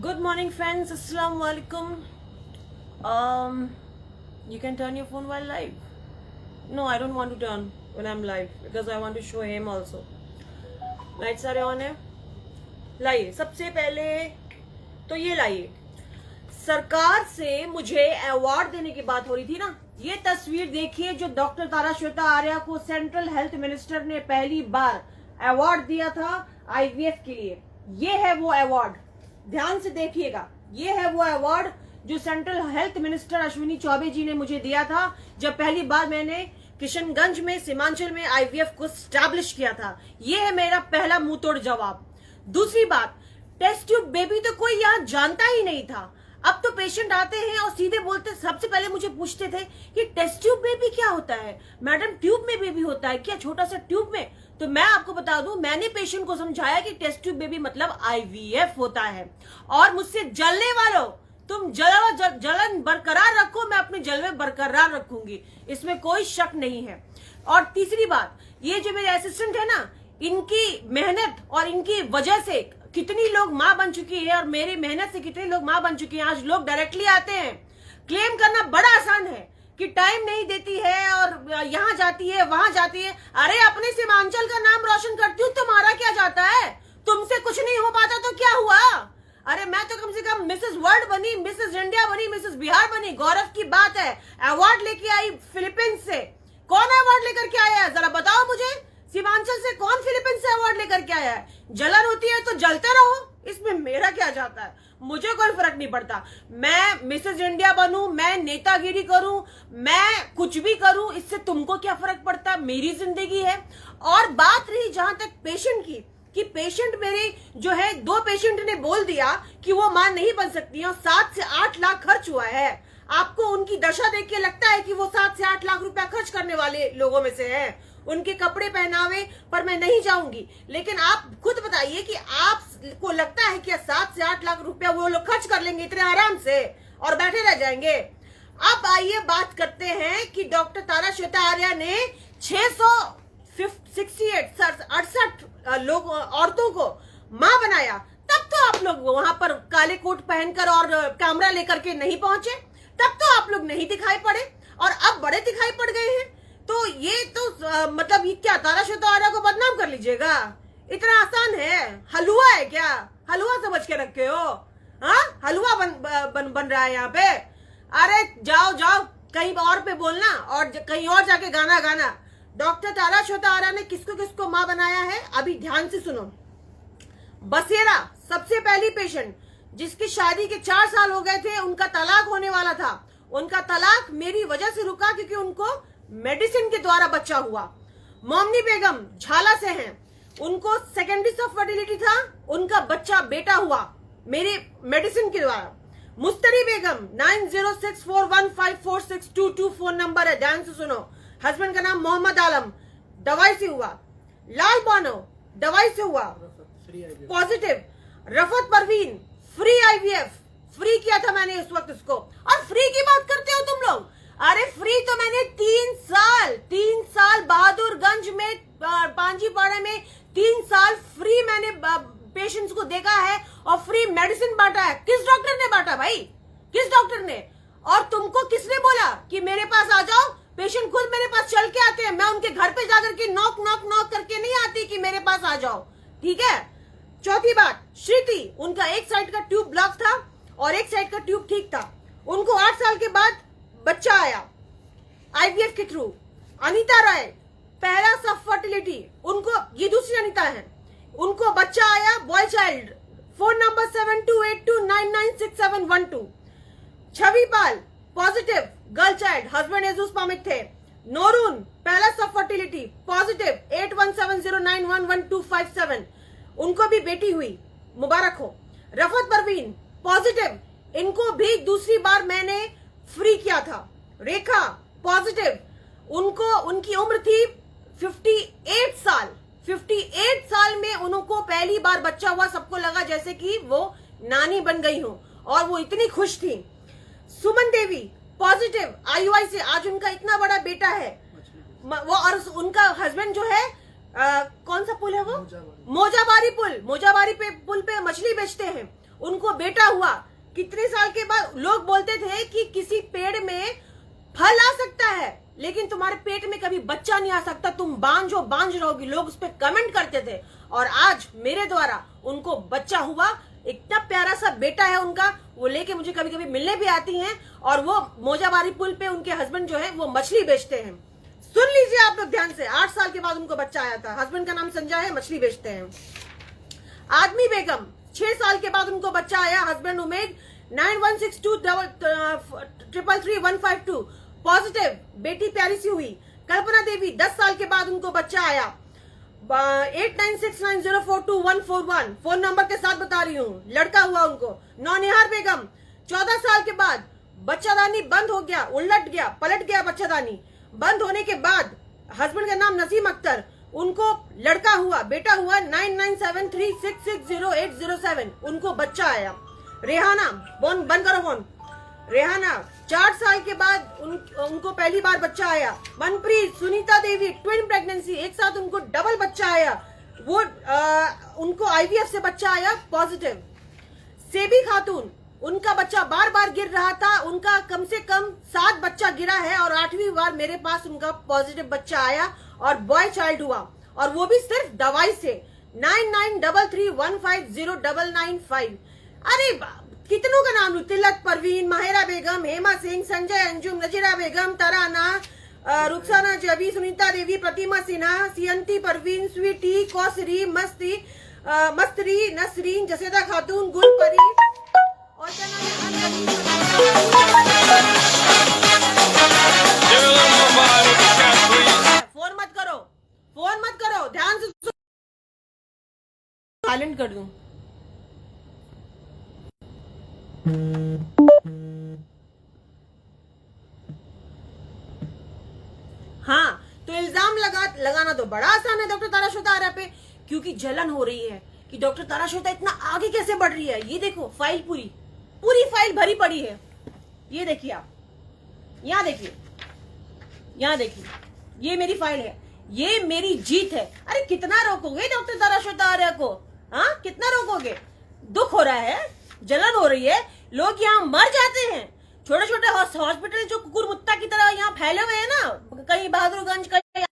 Good morning, friends. Assalamu alaikum. You can turn your phone while live. No, I don't want to turn when I'm live because I want to show him also. Lights सारे on है. लाइए सबसे पहले तो ये लाइए, सरकार से मुझे अवार्ड देने की बात हो रही थी ना. ये तस्वीर देखिए जो डॉक्टर तारा श्वेता आर्या को सेंट्रल हेल्थ मिनिस्टर ने पहली बार अवार्ड दिया था IVF के लिए. ये है वो अवार्ड, ध्यान से देखिएगा. ये है वो अवार्ड जो central health minister Ashwini Choubey ji ने मुझे दिया था जब पहली बार मैंने किशनगंज में सीमांचल में IVF को स्टैब्लिश किया था. ये है मेरा पहला मुंह तोड़ जवाब. दूसरी बात, टेस्ट ट्यूब बेबी तो कोई यहाँ जानता ही नहीं था. अब तो पेशेंट आते हैं और सीधे बोलते, सबसे पहले मुझे पूछते थे कि टेस्ट ट्यूब बेबी क्या होता है मैडम, ट्यूब में बेबी होता है क्या, छोटा सा ट्यूब में. तो मैं आपको बता दूं, मैंने पेशेंट को समझाया कि टेस्ट ट्यूब बेबी मतलब IVF होता है. और मुझसे जलने वालों, तुम जलन बरकरार रखो, मैं अपने जलवे बरकरार रखूंगी, इसमें कोई शक नहीं है. और तीसरी बात, ये जो मेरे असिस्टेंट है ना, इनकी मेहनत और इनकी वजह से कितनी लोग माँ बन चुकी है और मेरी मेहनत से कितने लोग माँ बन चुकी हैं. आज लोग डायरेक्टली आते हैं. क्लेम करना बड़ा आसान है कि टाइम नहीं देती है और यहाँ जाती है वहां जाती है. अरे अपने सीमांचल का नाम रोशन करती हूँ, तुम्हारा क्या जाता है. तुमसे कुछ नहीं हो पाता तो क्या हुआ. अरे मैं तो कम से कम मिसेस वर्ल्ड बनी, मिसेस इंडिया बनी, मिसेस बिहार बनी. गौरव की बात है, अवार्ड लेके आई फिलीपींस से. कौन अवार्ड लेकर के आया है जरा बताओ मुझे. सीमांचल से कौन फिलीपींस से अवार्ड लेकर के आया है. जलन होती है तो जलते रहो, इसमें मेरा क्या जाता है. मुझे कोई फर्क नहीं पड़ता. मैं मिसेस इंडिया बनूं, मैं नेतागिरी करूं, मैं कुछ भी करूं, इससे तुमको क्या फर्क पड़ता. मेरी जिंदगी है. और बात रही जहां तक पेशेंट की, कि पेशेंट मेरे जो है, 2 पेशेंट ने बोल दिया कि वो मां नहीं बन सकती और 7 से 8 लाख खर्च हुआ है. आपको उनकी दशा देख के लगता है कि वो 7 से 8 लाख रुपया खर्च करने वाले लोगों में से है. उनके कपड़े पहनावे पर मैं नहीं जाऊंगी, लेकिन आप खुद बताइए कि आपको लगता है कि 7 से 8 लाख रुपया वो लोग खर्च कर लेंगे इतने आराम से और बैठे रह जाएंगे. अब आइए बात करते हैं कि डॉक्टर तारा श्वेता आर्या ने 668 लोग औरतों को मां बनाया. तब तो आप लोग वहां पर काले कोट पहनकर और कैमरा लेकर के नहीं पहुंचे. तब तो आप लोग नहीं दिखाई पड़े और अब बड़े दिखाई पड़ गए हैं. तो ये तो मतलब ये क्या, तारा श्वेता आर्या को बदनाम कर लीजिएगा. इतना आसान है. हलवा है क्या, हलवा समझ के रखे हो. हाँ, हलवा बन रहा है यहाँ पे. अरे जाओ जाओ कहीं और पे बोलना और कहीं और जाके गाना गाना. डॉक्टर तारा श्वेता आर्या ने किसको किसको मां बनाया है, अभी ध्यान से सुनो. बसेरा सबसे पहली पेशेंट जिसकी शादी के 4 साल हो गए थे, उनका तलाक होने वाला था. उनका तलाक मेरी वजह से रुका क्योंकि उनको मेडिसिन के द्वारा बच्चा हुआ. मोमनी बेगम झाला से हैं, उनको सेकेंडरी ऑफ फर्टिलिटी था, उनका बच्चा बेटा हुआ मेरे मेडिसिन के द्वारा. मुस्तरी बेगम 9064154622 फोन नंबर है, ध्यान से सुनो. हस्बैंड का नाम मोहम्मद आलम, दवाई से हुआ. लाल बानो दवाई से हुआ positive. Rafat Parveen free IVF, free किया था मैंने उस वक्त उसको. और फ्री की बात करते हो तुम लोग. अरे फ्री तो मैंने 3 साल बहादुरगंज में पांजीपाड़े में 3 साल फ्री मैंने पेशेंट्स को देखा है और फ्री मेडिसिन बांटा है. किस डॉक्टर ने बांटा भाई, किस डॉक्टर ने. और तुमको किसने बोला कि मेरे पास आ जाओ. पेशेंट खुद मेरे पास चल के आते हैं, मैं उनके घर पे जाकर के नॉक नॉक नॉक करके नहीं आती कि मेरे पास आ जाओ. ठीक है. चौथी बात, श्रुति, उनका एक साइड का ट्यूब ब्लॉक था और एक साइड का ट्यूब ठीक था. उनको 8 साल के बाद बच्चा आया IVF के थ्रू. अनीता राय पहला सब फर्टिलिटी, उनको, ये दूसरी अनीता है, उनको बच्चा आया बॉय चाइल्ड. Phone number 7282996712. छवि पाल पॉजिटिव गर्ल चाइल्ड, हस्बैंड एजूस पामिक थे. नोरून पहला सब फर्टिलिटी पॉजिटिव 8170911257, उनको भी बेटी हुई, मुबारक हो. रफत परवीन पॉजिटिव, इनको भी दूसरी बार मैंने फ्री किया था. रेखा पॉजिटिव, उनको, उनकी उम्र थी 58 साल. 58 साल में उनको पहली बार बच्चा हुआ. सबको लगा जैसे कि वो नानी बन गई हो और वो इतनी खुश थी. सुमन देवी पॉजिटिव IUI से, आज उनका इतना बड़ा बेटा है वो. और उनका हस्बैंड जो है कौन सा पुल है वो, मोजाबारी पुल पे मछली बेचते हैं. उनको बेटा हुआ। कितने साल के बाद लोग बोलते थे कि किसी पेड़ में फल आ सकता है लेकिन तुम्हारे पेट में कभी बच्चा नहीं आ सकता, तुम बांझ हो, बांझ रहोगी, लोग उस पर कमेंट करते थे। और आज मेरे द्वारा उनको बच्चा हुआ, इतना प्यारा सा बेटा है उनका। वो लेके मुझे कभी कभी मिलने भी आती हैं और वो मोजाबारी पुल पे उनके हस्बैंड जो है वो मछली बेचते हैं। सुन लीजिए आप लोग ध्यान से, 8 साल के बाद उनको बच्चा आया था। हस्बैंड का नाम संजय है, मछली बेचते हैं। आदमी बेगम 6 साल के बाद उनको बच्चा आया। हस्बैंड उमेद 9162333152 पॉजिटिव, बेटी प्यारी सी हुई। कल्पना देवी 10 साल के बाद उनको बच्चा आया। 8969042141 फोन नंबर के साथ बता रही हूँ, लड़का हुआ उनको। नौनिहार बेगम 14 साल के बाद बच्चादानी बंद हो गया, उलट गया, पलट गया। बच्चादानी बंद होने के बाद हस्बैंड का नाम नसीम अख्तर, उनको लड़का हुआ, बेटा हुआ। 9973660807 उनको बच्चा आया। रेहाना बंद करो फोन। रेहाना 4 साल के बाद उनको पहली बार बच्चा आया। मनप्रीत, सुनीता देवी ट्विन प्रेगनेंसी, एक साथ उनको डबल बच्चा आया। वो उनको आईवीएफ से बच्चा आया पॉजिटिव। सेबी खातून, उनका बच्चा बार बार गिर रहा था, उनका कम से कम 7 बच्चा गिरा है और 8वीं बार मेरे पास उनका पॉजिटिव बच्चा आया और बॉय चाइल्ड हुआ, और वो भी सिर्फ दवाई से। 9933150995। अरे कितनों का नाम लूं, तिलक परवीन, माहिरा बेगम, हेमा सिंह, संजय अंजुम, नजीरा बेगम, तराना, रुखसाना जबी, सुनीता देवी, प्रतिमा सिन्हा, सियंती परवीन, स्वीटी, कौसरी, मस्तरी, नसरीन, जसेदा खातून, गुलपरी और क्या नाम है। फोन मत करो, ध्यान से साइलेंट कर दूं। हाँ, तो इल्जाम लगाना तो बड़ा आसान है डॉक्टर तारा श्वेता आर्या पे, क्योंकि जलन हो रही है कि डॉक्टर तारा श्वेता इतना आगे कैसे बढ़ रही है। ये देखो फाइल पूरी फाइल भरी पड़ी है। ये देखिए आप, यहाँ देखिए, ये मेरी फाइल है, ये मेरी जीत है। अरे कितना रोकोगे डॉक्टर तारा श्वेता आर्या को? हाँ, कितना रोकोगे? दुख हो रहा है, जलन हो रही है, लोग यहाँ मर जाते हैं। छोटे छोटे हॉस्पिटल जो कुकुर मुत्ता की तरह यहाँ फैले हुए हैं ना, कहीं बहादुरगंज, कहीं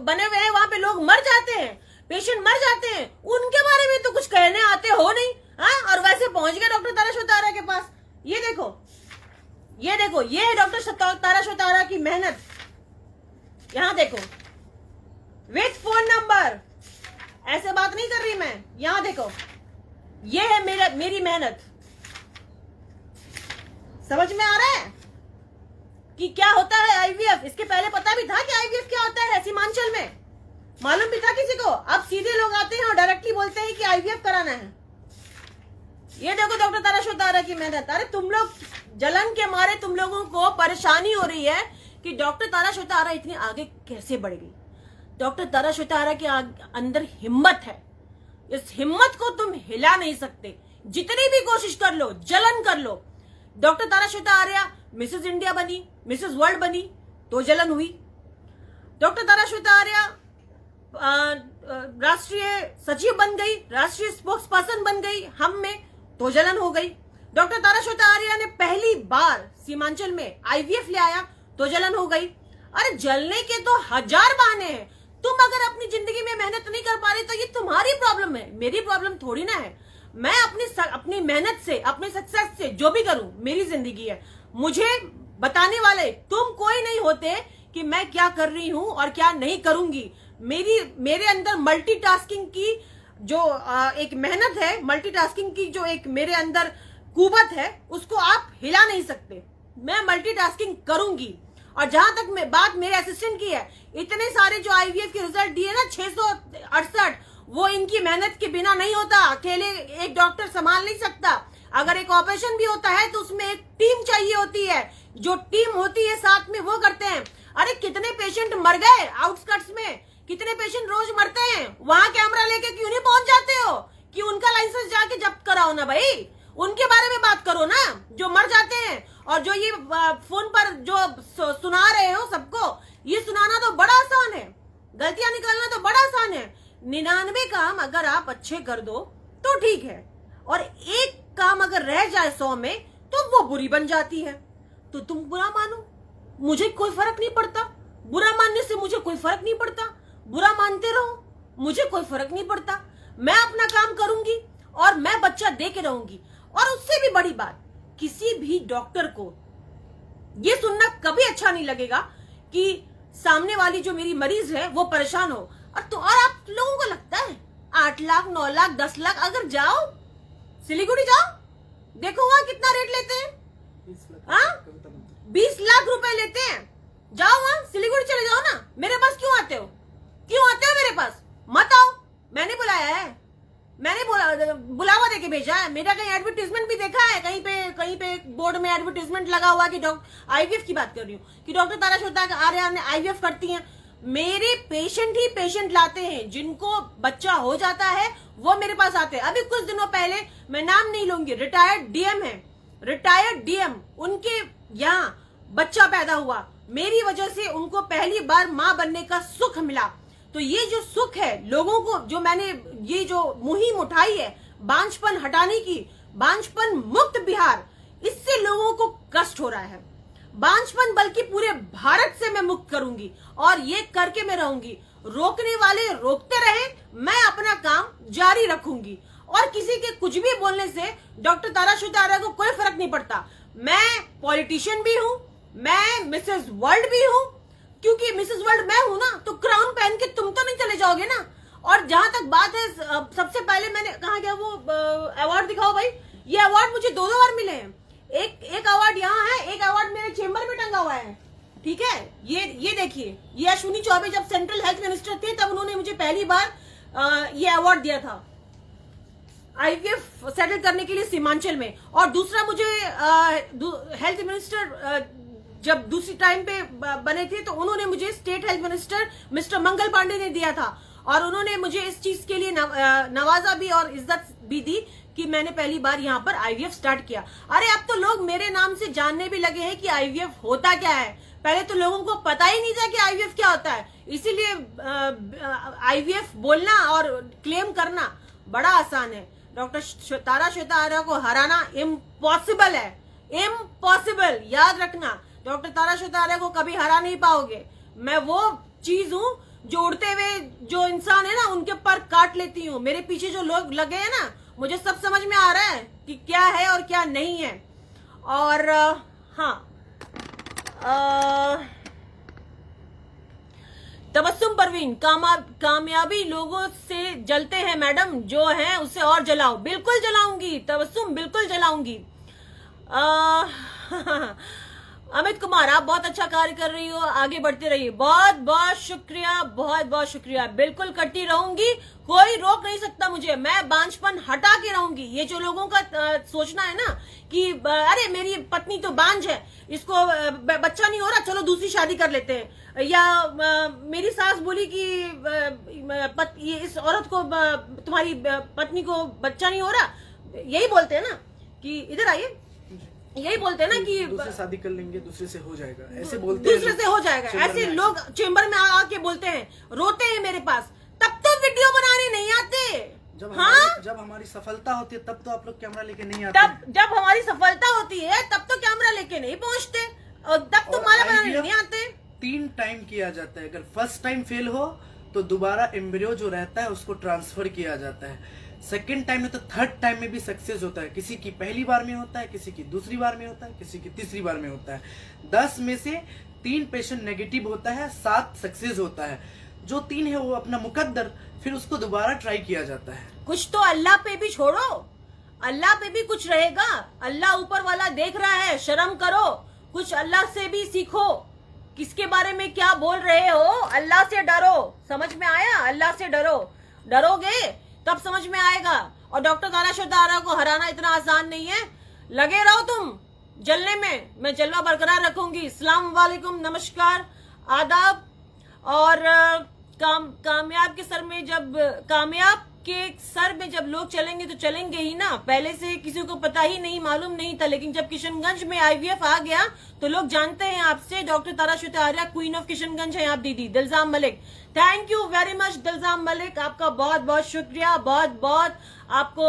बने हुए हैं, वहां पे लोग मर जाते हैं, पेशेंट मर जाते हैं, उनके बारे में तो कुछ कहने आते हो नहीं। हाँ, और वैसे पहुंच गए डॉक्टर तारा श्वेता आर्या के पास। ये देखो, ये है डॉक्टर तारा श्वेता आर्या की मेहनत। यहाँ देखो, विथ फोन नंबर, ऐसे बात नहीं कर रही मैं। यहाँ देखो, ये है मेरी मेहनत। समझ में आ रहा है कि क्या होता है आईवीएफ? इसके पहले पता भी था कि आईवीएफ क्या होता है सीमांचल में? मालूम भी था किसी को? अब सीधे लोग आते हैं और डायरेक्टली बोलते हैं कि आईवीएफ कराना है। ये देखो डॉक्टर तारा श्वेता आर्या की मेहनत। अरे तुम लोग जलन के मारे, तुम लोगों को परेशानी हो रही है कि डॉक्टर तारा श्वेता आर्या इतनी आगे कैसे बढ़ गई। डॉक्टर तारा श्वेता आर्या के अंदर हिम्मत है, इस हिम्मत को तुम हिला नहीं सकते। जितनी भी कोशिश कर लो, जलन कर लो। डॉक्टर तारा श्वेता आर्या मिसेस इंडिया बनी, मिसेस वर्ल्ड बनी तो जलन हुई। डॉक्टर तारा श्वेता आर्या राष्ट्रीय सचिव बन गई, राष्ट्रीय स्पोक्स पर्सन बन गई हम में तो जलन हो गई। डॉक्टर तारा श्वेता आर्या ने पहली बार सीमांचल में आईवीएफ ले आया तो जलन हो गई। अरे जलने के तो 1000 बहाने हैं। तुम अगर अपनी जिंदगी में मेहनत नहीं कर पा रहे तो ये तुम्हारी प्रॉब्लम है, मेरी प्रॉब्लम थोड़ी ना है। मैं अपनी मेहनत से, अपने सक्सेस से जो भी करूं, मेरी जिंदगी है। मुझे बताने वाले तुम कोई नहीं होते कि मैं क्या कर रही हूं और क्या नहीं करूंगी। मेरे अंदर मल्टीटास्किंग की जो एक मेहनत है, मल्टीटास्किंग की जो एक मेरे अंदर कुवत है, उसको आप हिला नहीं सकते। मैं मल्टीटास्किंग करूंगी। और जहां तक बात मेरे असिस्टेंट की है, इतने सारे जो आईवीएफ के रिजल्ट दिए ना 668, वो इनकी मेहनत के बिना नहीं होता। अकेले एक डॉक्टर संभाल नहीं सकता। अगर एक ऑपरेशन भी होता है तो उसमें एक टीम चाहिए होती है, जो टीम होती है साथ में वो करते हैं। अरे कितने पेशेंट मर गए आउटस्कर्ट्स में, कितने पेशेंट रोज मरते हैं। वहां कैमरा लेके क्यों नहीं पहुंच जाते हो कि उनका लाइसेंस जाके जब्त कराओ ना भाई। उनके बारे में बात करो ना, जो मर जाते हैं। और जो ये फोन पर जो सुना रहे हो सबको, ये सुनाना तो बड़ा आसान है, गलतियां निकालना तो बड़ा आसान है। 99 काम अगर आप अच्छे कर दो तो ठीक है, और एक काम अगर रह जाए 100 में तो वो बुरी बन जाती है। तो तुम बुरा मानो, मुझे कोई फर्क नहीं पड़ता, बुरा मानने से मुझे कोई फर्क नहीं पड़ता, बुरा मानते रहो, मुझे कोई फर्क नहीं पड़ता। मैं अपना काम करूंगी और मैं बच्चा दे के रहूंगी। और उससे भी बड़ी बात, किसी भी डॉक्टर को ये सुनना कभी अच्छा नहीं लगेगा कि सामने वाली जो मेरी मरीज है वो परेशान हो। और आप लोगों को लगता है 8 लाख 9 लाख 10 लाख, अगर जाओ सिलीगुड़ी जाओ, देखो वहां कितना रेट लेते हैं, 20 लाख रुपए लेते हैं। जाओ वहां सिलीगुड़ी चले जाओ ना, मेरे पास क्यों आते हो, क्यों आते हो मेरे पास? मत आओ, मैंने बुलाया है, मैंने बुलावा देके भेजा है। मेरा कहीं एडवर्टीजमेंट भी देखा है, कहीं पे बोर्ड में एडवर्टीजमेंट लगा हुआ कि डॉक्टर आईवीएफ की बात कर रही हूँ कि डॉक्टर तारा श्वेता आर्य आईवीएफ करती हैं। मेरे पेशेंट ही पेशेंट लाते हैं, जिनको बच्चा हो जाता है वो मेरे पास आते हैं। अभी कुछ दिनों पहले, मैं नाम नहीं लूंगी, रिटायर्ड डीएम है, रिटायर्ड डीएम, उनके यहाँ बच्चा पैदा हुआ, मेरी वजह से उनको पहली बार मां बनने का सुख मिला। तो ये जो सुख है लोगों को, जो मैंने ये जो मुहिम उठाई है बांझपन हटाने की, बांझपन मुक्त बिहार, इससे लोगों को कष्ट हो रहा है। बांझपन बल्कि पूरे भारत से मैं मुक्त करूंगी और ये करके मैं रहूंगी। रोकने वाले रोकते रहे, मैं अपना काम जारी रखूंगी और किसी के कुछ भी बोलने से डॉक्टर तारा श्वेता आर्य को कोई फर्क नहीं पड़ता। मैं पॉलिटिशियन भी हूँ, मैं मिसेस वर्ल्ड भी हूँ, क्योंकि मिसेस वर्ल्ड मैं हूं ना, तो क्राउन पहन के तुम तो नहीं चले जाओगे ना। और जहां तक बात है, सबसे पहले मैंने कहा गया वो अवार्ड दिखाओ भाई। ये अवार्ड मुझे 2 बार मिले हैं, एक अवार्ड यहाँ है, एक अवार्ड मेरे चेंबर में टंगा हुआ है, ठीक है। ये देखिए, ये अश्विनी चौबे जब सेंट्रल हेल्थ मिनिस्टर थे तब उन्होंने मुझे पहली बार ये अवार्ड दिया था आईवीएफ सेटल करने के लिए सीमांचल में। और दूसरा मुझे हेल्थ मिनिस्टर जब दूसरी टाइम पे बने थे तो उन्होंने मुझे state health minister mister Mangal Pandey ने दिया था, और उन्होंने मुझे इस चीज के लिए नवाजा भी और इज्जत भी दी कि मैंने पहली बार यहाँ पर आईवीएफ स्टार्ट किया। अरे अब तो लोग मेरे नाम से जानने भी लगे हैं कि आईवीएफ होता क्या है। पहले तो लोगों को पता ही नहीं था कि आईवीएफ क्या होता है, इसीलिए आईवीएफ बोलना और क्लेम करना बड़ा आसान है। डॉक्टर तारा श्वेता आर्य को हराना इम्पॉसिबल है, इम्पॉसिबल, याद रखना। डॉक्टर तारा श्वेता आर्य को कभी हरा नहीं पाओगे। मैं वो चीज हूँ जो उड़ते हुए जो इंसान है ना उनके पर काट लेती हूँ। मेरे पीछे जो लोग लगे हैं ना, मुझे सब समझ में आ रहा है कि क्या है और क्या नहीं है। और हाँ, तबस्सुम परवीन, कामयाबी लोगों से जलते हैं मैडम, जो है उसे और जलाओ। बिल्कुल जलाऊंगी तबस्सुम, बिल्कुल जलाऊंगी। अमित कुमार, आप बहुत अच्छा कार्य कर रही हो, आगे बढ़ते रहिए। बहुत बहुत शुक्रिया, बहुत बहुत शुक्रिया। बिल्कुल करती रहूंगी, कोई रोक नहीं सकता मुझे, मैं बांझपन हटा के रहूंगी। ये जो लोगों का सोचना है ना कि अरे मेरी पत्नी तो बांझ है, इसको बच्चा नहीं हो रहा, चलो दूसरी शादी कर लेते हैं, या मेरी सास बोली कि इस औरत को, तुम्हारी पत्नी को बच्चा नहीं हो रहा, यही बोलते हैं ना कि इधर आइए, यही बोलते हैं ना कि दूसरे शादी कर लेंगे, दूसरे से हो जाएगा, ऐसे बोलते हैं, दूसरे से हो जाएगा, ऐसे लोग चेंबर में आके बोलते हैं, रोते हैं मेरे पास। तब तो वीडियो बनाने नहीं आते। जब हमारी सफलता होती है तब तो आप लोग कैमरा लेके नहीं आते। जब हमारी सफलता होती है तब तो कैमरा लेके नहीं पहुंचते, और तब तो माला बनाने नहीं आते। 3 टाइम किया जाता है, अगर फर्स्ट टाइम फेल हो तो दोबारा एम्ब्रियो जो रहता है उसको ट्रांसफर किया जाता है। सेकेंड टाइम में तो थर्ड टाइम में भी सक्सेस होता है। किसी की पहली बार में होता है, किसी की दूसरी बार में होता है, किसी की तीसरी बार में होता है। 10 में से 3 पेशेंट नेगेटिव होता है, 7 सक्सेस होता है। जो 3 है वो अपना मुकद्दर, फिर उसको दोबारा ट्राई किया जाता है। कुछ तो अल्लाह पे भी छोड़ो, अल्लाह पे भी कुछ रहेगा। अल्लाह ऊपर वाला देख रहा है, शर्म करो, कुछ अल्लाह से भी सीखो। किसके बारे में क्या बोल रहे हो, अल्लाह से डरो। समझ में आया? अल्लाह से डरो, डरोगे तब समझ में आएगा। और डॉक्टर तारा श्वेता आर्य को हराना इतना आसान नहीं है, लगे रहो तुम जलने में, मैं जलवा बरकरार रखूंगी। अस्सलाम वालेकुम, नमस्कार, आदाब। और कामयाब के सर में जब कामयाब आपके सर में जब लोग चलेंगे तो चलेंगे ही ना, पहले से किसी को पता ही नहीं, मालूम नहीं था, लेकिन जब किशनगंज में आईवीएफ आ गया तो लोग जानते हैं आपसे। Doctor Tarashuda Arya, queen of Kishanganj है आप दीदी। Diljam Malik, thank you very much Diljam Malik, आपका बहुत बहुत शुक्रिया, बहुत बहुत आपको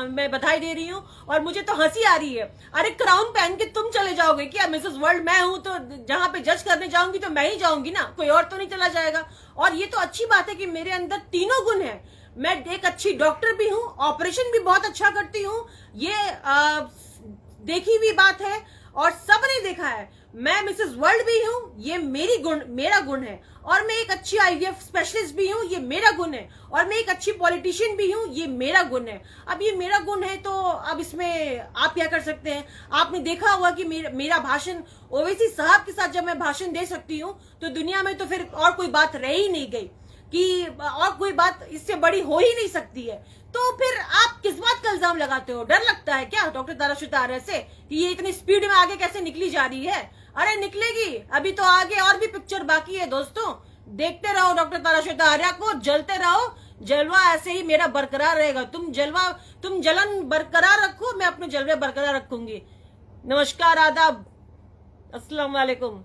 मैं बधाई दे रही हूँ। और मुझे तो हंसी आ रही है, अरे क्राउन पहन के तुम चले जाओगे क्या? मिसेस वर्ल्ड मैं हूं तो जहां पे जज करने जाऊंगी तो मैं ही जाऊंगी ना, कोई और तो नहीं चला जाएगा। और ये तो अच्छी बात है कि मेरे अंदर तीनों गुण है, मैं एक अच्छी डॉक्टर भी हूँ, ऑपरेशन भी बहुत अच्छा करती हूँ, ये देखी हुई बात है और सबने देखा है। मैं मिसेस वर्ल्ड भी हूँ, ये मेरा गुण है। और मैं एक अच्छी आईवीएफ स्पेशलिस्ट भी हूँ, ये मेरा गुण है। और मैं एक अच्छी पॉलिटिशियन भी हूँ, ये मेरा गुण है। अब ये मेरा गुण है तो अब इसमें आप क्या कर सकते हैं? आपने देखा होगा कि मेरा भाषण ओवैसी साहब के साथ जब मैं भाषण दे सकती हूँ तो दुनिया में तो फिर और कोई बात रह ही नहीं गई, कि और कोई बात इससे बड़ी हो ही नहीं सकती है। तो फिर आप किस बात का इल्जाम लगाते हो? डर लगता है क्या डॉक्टर ताराशुदा आर्या से कि ये इतनी स्पीड में आगे कैसे निकली जा रही है? अरे निकलेगी, अभी तो आगे और भी पिक्चर बाकी है दोस्तों। देखते रहो डॉक्टर ताराशुदा आर्या को, जलते रहो, जलवा ऐसे ही मेरा बरकरार रहेगा। तुम जलन बरकरार रखो, मैं अपने जलवे बरकरार रखूंगी। नमस्कार, आदाब, अस्सलाम वालेकुम।